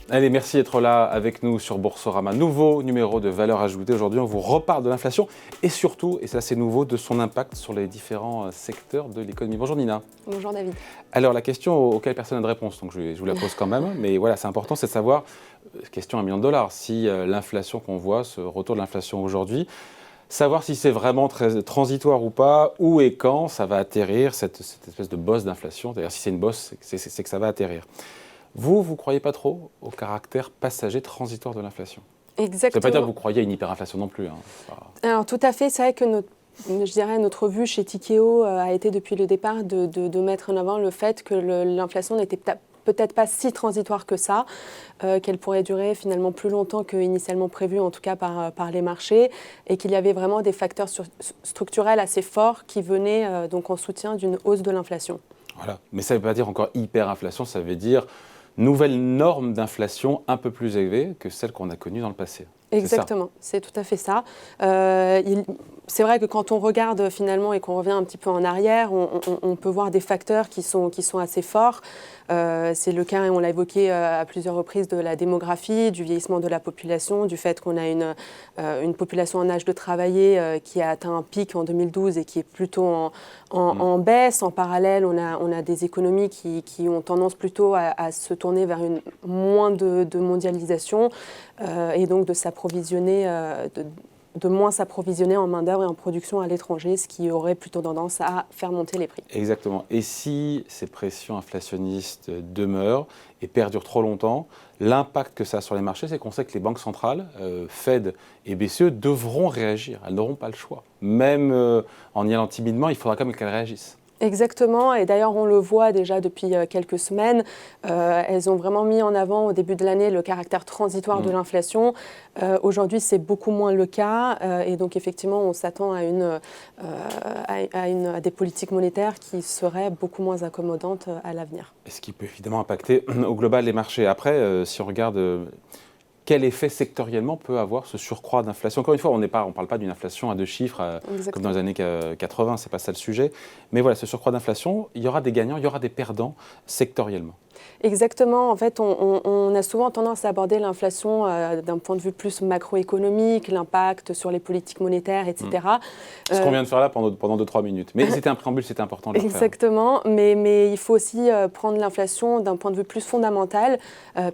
Allez, merci d'être là avec nous sur Boursorama. Nouveau numéro de Valeurs Ajoutées. Aujourd'hui, on vous reparle de l'inflation et surtout, et ça c'est nouveau, de son impact sur les différents secteurs de l'économie. Bonjour Nina. Bonjour David. Alors la question auquel personne n'a de réponse, donc je vous la pose quand même, mais voilà, c'est important, c'est de savoir, question $1 million, si l'inflation qu'on voit, ce retour de l'inflation aujourd'hui, savoir si c'est vraiment très transitoire ou pas, où et quand ça va atterrir, cette espèce de bosse d'inflation. D'ailleurs, si c'est une bosse, c'est que ça va atterrir. Vous ne croyez pas trop au caractère passager transitoire de l'inflation? Exactement. Ça ne veut pas dire que vous croyez à une hyperinflation non plus. Alors tout à fait, c'est vrai que notre vue chez Tikehau a été depuis le départ de mettre en avant le fait que l'inflation n'était peut-être pas si transitoire que ça, qu'elle pourrait durer finalement plus longtemps qu'initialement prévu, en tout cas par les marchés, et qu'il y avait vraiment des facteurs structurels assez forts qui venaient donc en soutien d'une hausse de l'inflation. Voilà, mais ça ne veut pas dire encore hyperinflation, ça veut dire nouvelle norme d'inflation un peu plus élevée que celle qu'on a connue dans le passé. Exactement, c'est tout à fait ça. C'est vrai que quand on regarde finalement et qu'on revient un petit peu en arrière, on peut voir des facteurs qui sont assez forts. C'est le cas, et on l'a évoqué à plusieurs reprises, de la démographie, du vieillissement de la population, du fait qu'on a une population en âge de travailler qui a atteint un pic en 2012 et qui est plutôt en baisse. En parallèle, on a des économies qui ont tendance plutôt à se tourner vers moins de mondialisation et donc de moins s'approvisionner en main-d'œuvre et en production à l'étranger, ce qui aurait plutôt tendance à faire monter les prix. Exactement. Et si ces pressions inflationnistes demeurent et perdurent trop longtemps, l'impact que ça a sur les marchés, c'est qu'on sait que les banques centrales, Fed et BCE, devront réagir. Elles n'auront pas le choix. Même en y allant timidement, il faudra quand même qu'elles réagissent. Exactement, et d'ailleurs on le voit déjà depuis quelques semaines, elles ont vraiment mis en avant au début de l'année le caractère transitoire de l'inflation. Aujourd'hui c'est beaucoup moins le cas, et donc effectivement on s'attend à des politiques monétaires qui seraient beaucoup moins accommodantes à l'avenir. Ce qui peut évidemment impacter au global les marchés. Après, si on regarde quel effet sectoriellement peut avoir ce surcroît d'inflation? Encore une fois, on ne parle pas d'une inflation à deux chiffres comme dans les années 80, ce n'est pas ça le sujet. Mais voilà, ce surcroît d'inflation, il y aura des gagnants, il y aura des perdants sectoriellement. Exactement. En fait, on a souvent tendance à aborder l'inflation d'un point de vue plus macroéconomique, l'impact sur les politiques monétaires, etc. Ce qu'on vient de faire là pendant 2-3 minutes. Mais c'était un préambule, c'était important de le faire. Exactement. Mais il faut aussi prendre l'inflation d'un point de vue plus fondamental.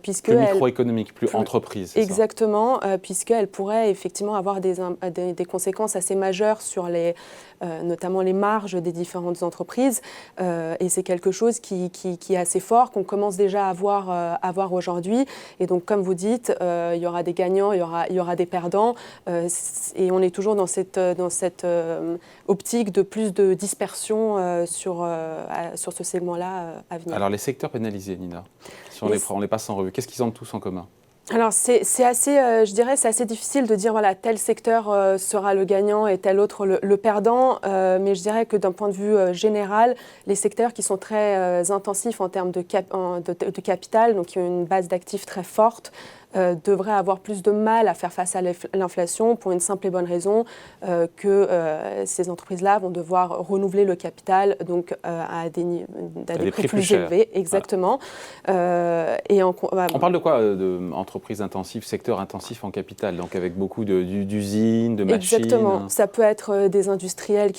Plus microéconomique, plus entreprise. Exactement, puisqu'elle pourrait effectivement avoir des conséquences assez majeures sur notamment les marges des différentes entreprises. Et c'est quelque chose qui est assez fort, qu'on commence déjà à voir aujourd'hui. Et donc, comme vous dites, il y aura des gagnants, il y aura des perdants. Et on est toujours dans cette optique de plus de dispersion sur ce segment-là à venir. Alors, les secteurs pénalisés, Nina, si on les passe en revue, qu'est-ce qu'ils ont tous en commun? Alors c'est assez, je dirais, c'est assez difficile de dire voilà tel secteur sera le gagnant et tel autre le perdant, mais je dirais que d'un point de vue général, les secteurs qui sont très intensifs en termes de capital, donc qui ont une base d'actifs très forte, devraient avoir plus de mal à faire face à l'inflation pour une simple et bonne raison que ces entreprises-là vont devoir renouveler le capital donc à des prix plus élevés. Exactement. Voilà. On parle de quoi entreprises intensives, secteurs intensifs en capital, donc avec beaucoup d'usines, de machines. Exactement. Ça peut être des industriels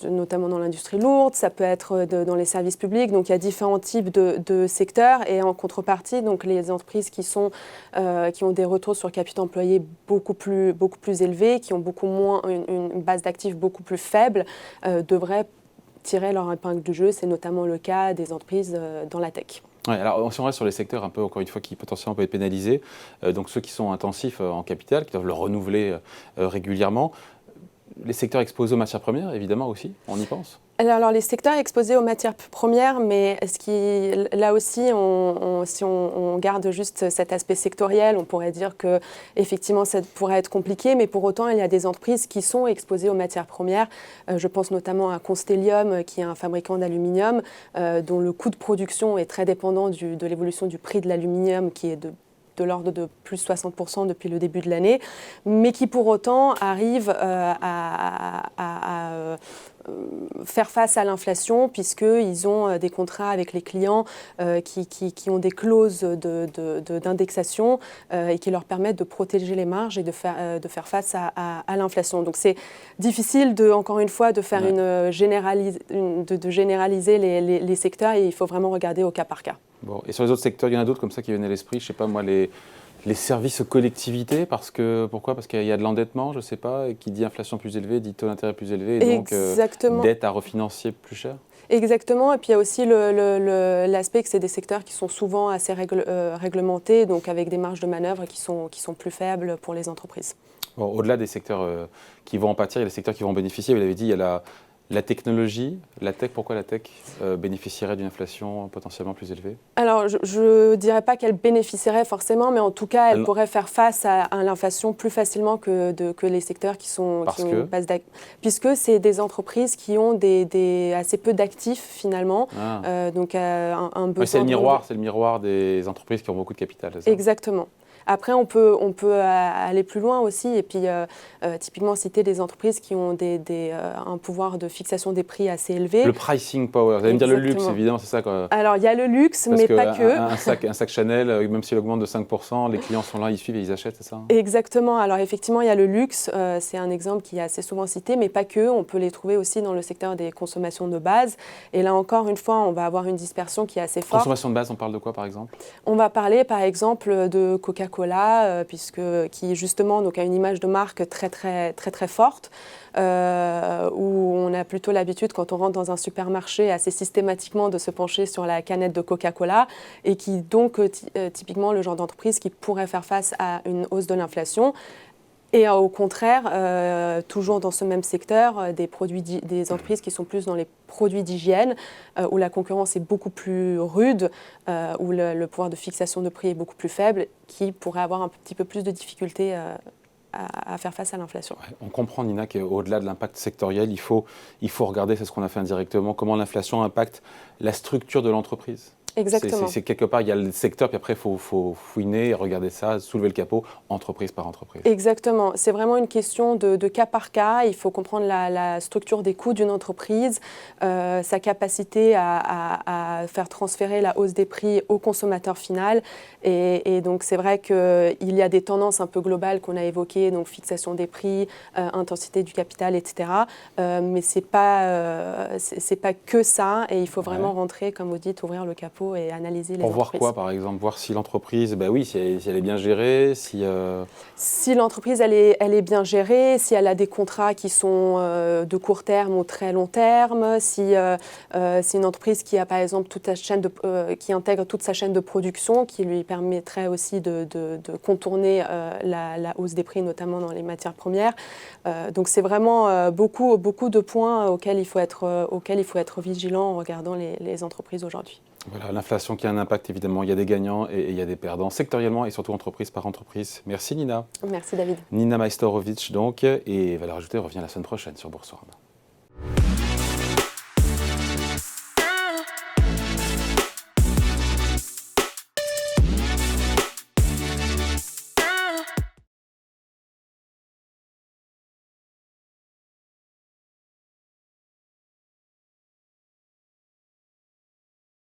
notamment dans l'industrie lourde, ça peut être dans les services publics, donc il y a différents types de secteurs et en contrepartie, donc les entreprises qui ont des retours sur capital employé beaucoup plus élevés, qui ont beaucoup moins une base d'actifs beaucoup plus faible, devraient tirer leur épingle du jeu. C'est notamment le cas des entreprises dans la tech. Ouais, alors si on reste sur les secteurs un peu, encore une fois, qui potentiellement peuvent être pénalisés, donc ceux qui sont intensifs en capital, qui doivent le renouveler régulièrement, les secteurs exposés aux matières premières, évidemment aussi, on y pense. Alors, les secteurs exposés aux matières premières, mais là aussi, si on garde juste cet aspect sectoriel, on pourrait dire que effectivement, ça pourrait être compliqué, mais pour autant, il y a des entreprises qui sont exposées aux matières premières. Je pense notamment à Constellium, qui est un fabricant d'aluminium, dont le coût de production est très dépendant de l'évolution du prix de l'aluminium, qui est de l'ordre de plus 60% depuis le début de l'année, mais qui pour autant arrive à faire face à l'inflation puisqu'ils ont des contrats avec les clients qui ont des clauses d'indexation et qui leur permettent de protéger les marges et de faire face à l'inflation. Donc c'est difficile, encore une fois, de faire de généraliser les secteurs et il faut vraiment regarder au cas par cas. Bon. Et sur les autres secteurs, il y en a d'autres comme ça qui viennent à l'esprit, je ne sais pas moi, les services aux collectivités, pourquoi ? Parce qu'il y a de l'endettement, je ne sais pas, et qui dit inflation plus élevée, dit taux d'intérêt plus élevé, et donc dette à refinancier plus cher. Exactement, et puis il y a aussi l'aspect que c'est des secteurs qui sont souvent assez réglementés, donc avec des marges de manœuvre qui sont plus faibles pour les entreprises. Bon, au-delà des secteurs qui vont en pâtir, il y a les secteurs qui vont bénéficier, vous l'avez dit, il y a la technologie, la tech, pourquoi la tech bénéficierait d'une inflation potentiellement plus élevée ? Alors, je ne dirais pas qu'elle bénéficierait forcément, mais en tout cas, elle pourrait faire face à l'inflation plus facilement que les secteurs qui ont une base d'actifs. Puisque c'est des entreprises qui ont assez peu d'actifs finalement. Donc, un besoin c'est le miroir des entreprises qui ont beaucoup de capital. C'est ça ? Exactement. Après, on peut aller plus loin aussi et puis typiquement citer des entreprises qui ont un pouvoir de fixation des prix assez élevé. Le pricing power, vous allez me dire le luxe, évidemment, c'est ça quoi. Alors, il y a le luxe, mais pas que. Un sac Chanel, même s'il augmente de 5%, les clients sont là, ils suivent et ils achètent, c'est ça ? Exactement. Alors, effectivement, il y a le luxe, c'est un exemple qui est assez souvent cité, mais pas que. On peut les trouver aussi dans le secteur des consommations de base. Et là, encore une fois, on va avoir une dispersion qui est assez forte. Consommation de base, on parle de quoi, par exemple ? On va parler, par exemple, de Coca-Cola, qui justement donc, a une image de marque très, très, très, très forte, où on a plutôt l'habitude, quand on rentre dans un supermarché, assez systématiquement de se pencher sur la canette de Coca-Cola, et qui donc, typiquement, le genre d'entreprise qui pourrait faire face à une hausse de l'inflation. Et au contraire, toujours dans ce même secteur, des entreprises qui sont plus dans les produits d'hygiène, où la concurrence est beaucoup plus rude, où le pouvoir de fixation de prix est beaucoup plus faible, qui pourraient avoir un petit peu plus de difficultés à faire face à l'inflation. Ouais, on comprend, Nina, qu'au-delà de l'impact sectoriel, il faut regarder, c'est ce qu'on a fait indirectement, comment l'inflation impacte la structure de l'entreprise. Exactement. C'est quelque part, il y a le secteur, puis après, il faut fouiner, regarder ça, soulever le capot, entreprise par entreprise. Exactement. C'est vraiment une question de cas par cas. Il faut comprendre la structure des coûts d'une entreprise, sa capacité à faire transférer la hausse des prix au consommateur final. Et donc, c'est vrai qu'il y a des tendances un peu globales qu'on a évoquées, donc fixation des prix, intensité du capital, etc. Mais ce n'est pas que ça. Et il faut vraiment rentrer, comme vous dites, ouvrir le capot et analyser les entreprises. Pour voir quoi, par exemple ? Voir si l'entreprise, si elle est bien gérée, si l'entreprise elle est bien gérée, si elle a des contrats qui sont de court terme ou très long terme, si c'est une entreprise qui a par exemple qui intègre toute sa chaîne de production, qui lui permettrait aussi de contourner la hausse des prix, notamment dans les matières premières. Donc c'est vraiment beaucoup de points auxquels il faut être vigilant en regardant les entreprises aujourd'hui. Voilà, l'inflation qui a un impact, évidemment. Il y a des gagnants et il y a des perdants, sectoriellement et surtout entreprise par entreprise. Merci Nina. Merci David. Nina Majstorovic, donc, et Valeurs Ajoutées revient la semaine prochaine sur Boursorama.